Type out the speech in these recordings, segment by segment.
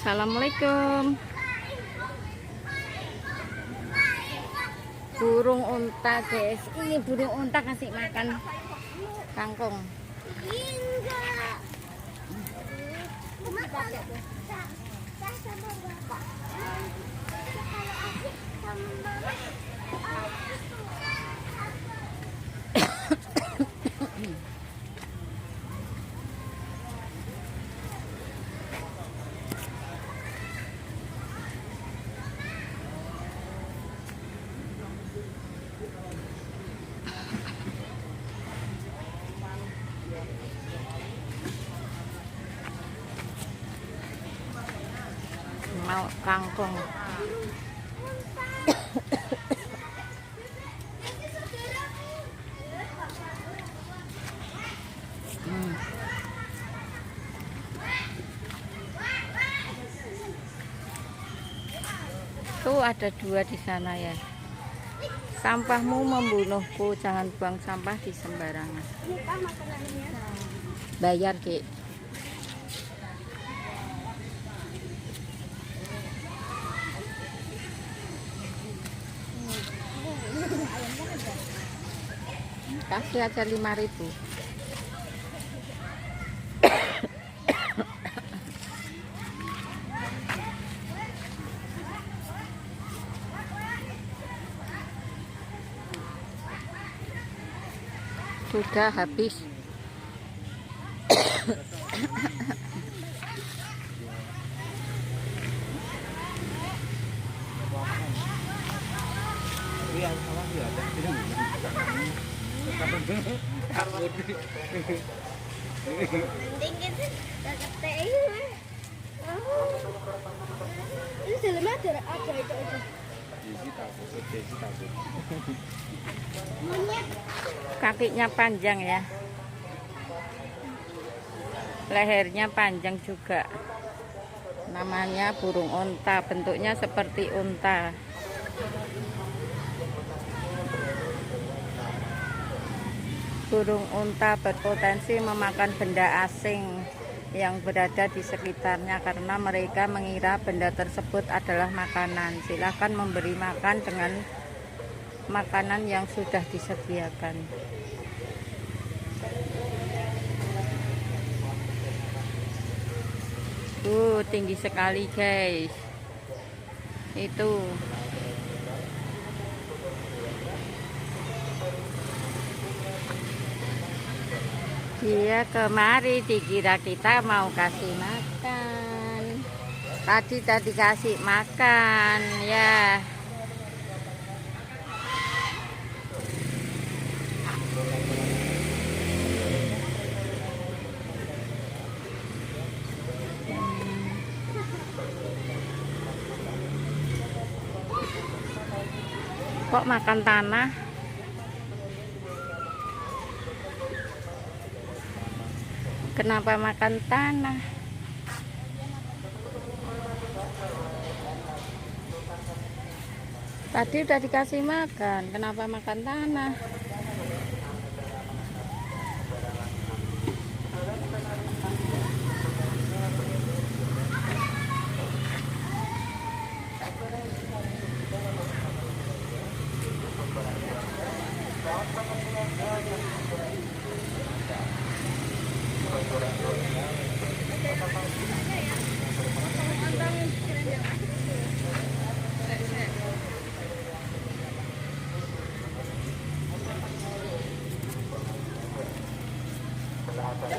Assalamualaikum. Burung unta guys, ini burung unta kasih makan kangkung. Mau kangkung. Tuh ada dua di sana ya. Sampahmu membunuhku, jangan buang sampah di sembarangan. Bayar, Dek. Kasih aja 5.000. Sudah habis. Kakinya panjang ya, lehernya panjang juga. Namanya burung unta, bentuknya seperti unta. Burung unta berpotensi memakan benda asing yang berada di sekitarnya karena mereka mengira benda tersebut adalah makanan. Silahkan memberi makan dengan makanan yang sudah disediakan. Tinggi sekali guys. Itu dia kemari, dikira kita mau kasih makan. Tadi kasih makan ya. Kok makan tanah? Kenapa makan tanah? Tadi udah dikasih makan, kenapa makan tanah?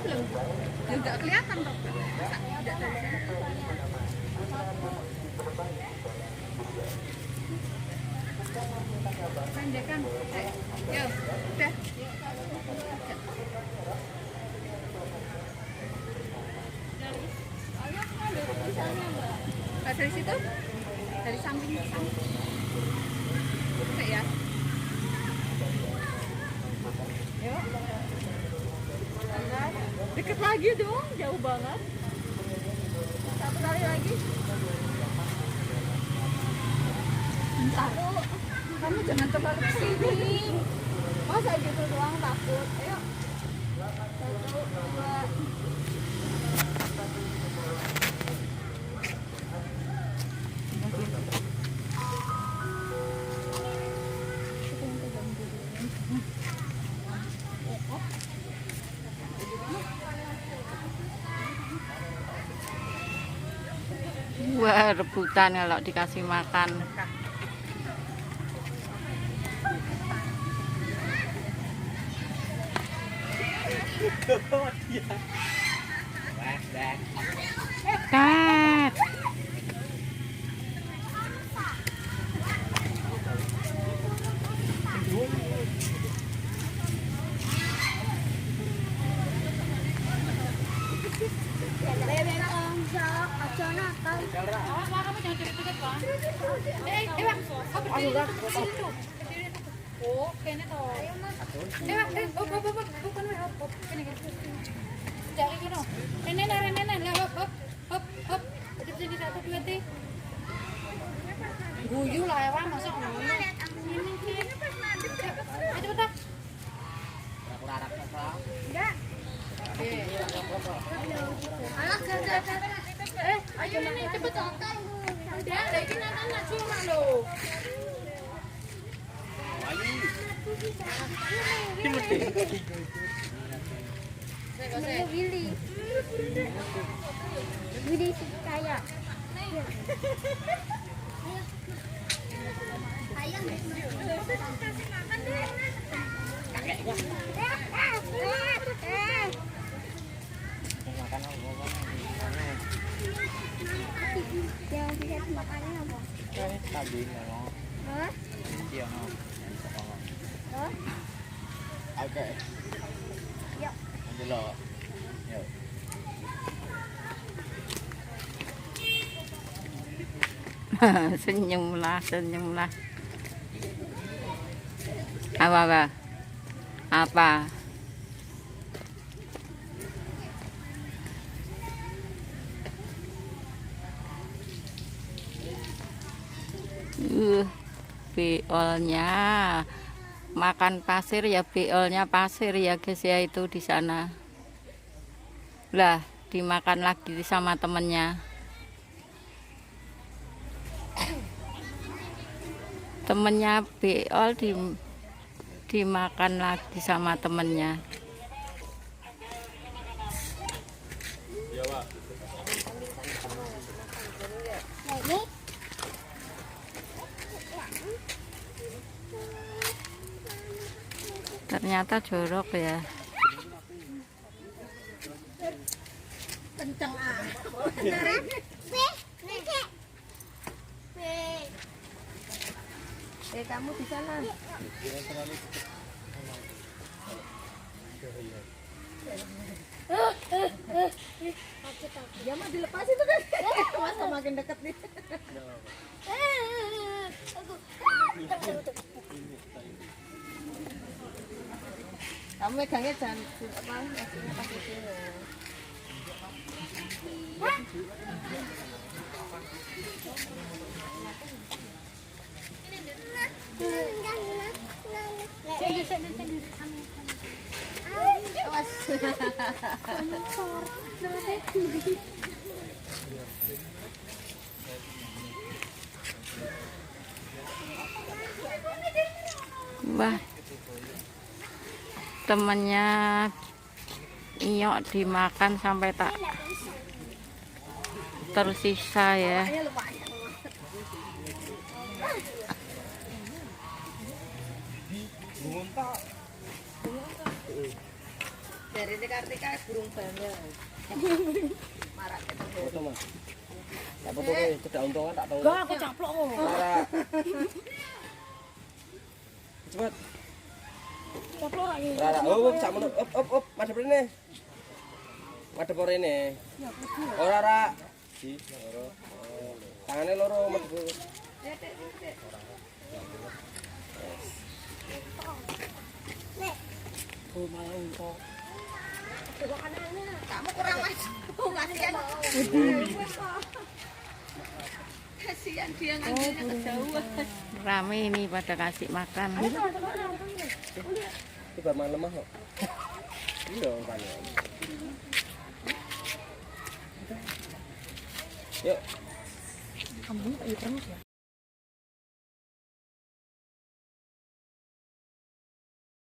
Belum, nggak kelihatan toh. Panjang kan? Yo, udah. Dari situ, dari samping. Oke ya. Yuk. Deket lagi dong, jauh banget. Satu kali lagi. Satu. Kamu jangan terlalu kesini. Masa gitu doang takut. Ayo. 1, 2. Wah, rebutan kalau dikasih makan. Kat. Oh, kayaknya toh. Bukan Cari kino. Renen lah, hop. Jadi satu dua tiga. Guyu lah ya, masa ngono. Ayo cepetan. Enggak. Ayo ini cepet. Udah, lagi anak cuma lo. Willy kaya. Ayam kasih makan deh. Yang lihat makannya apa? Hah? Oke. Yuk. Dulu. Yuk. Senyumlah. Apa? Beolnya makan pasir ya, beolnya pasir ya guys ya, itu di sana. Lah, dimakan lagi sama temennya. Temennya beol dimakan lagi sama temennya. Ternyata jorok ya. Kenceng ah. Kamu di sana. Dia mah dilepas itu kan. Masa makin dekat nih. Kamu megangnya jangan apa, nasinya pakai sini. Wah, temennya Inyok dimakan sampai tak tersisa ya. Dari Kartika burung banyak. Marah Foto mas. Tak foto ke cedak untungan tak tahu. Enggak, aku caplok kok. Cepat. Caplok lagi. Rara, oh, sak menut. Op, madhep rene. Madhep rene. Oh, Rara. Di, loro. Tangane loro madhep. Oh, malah untuk. kamu kurang mas. Kasihan. Kasihan dia ngambilnya kejauhan. Rame ini pada kasih makan. Itu bar malam mah kok. Iya, tanya. Yuk. Kamu terus ya?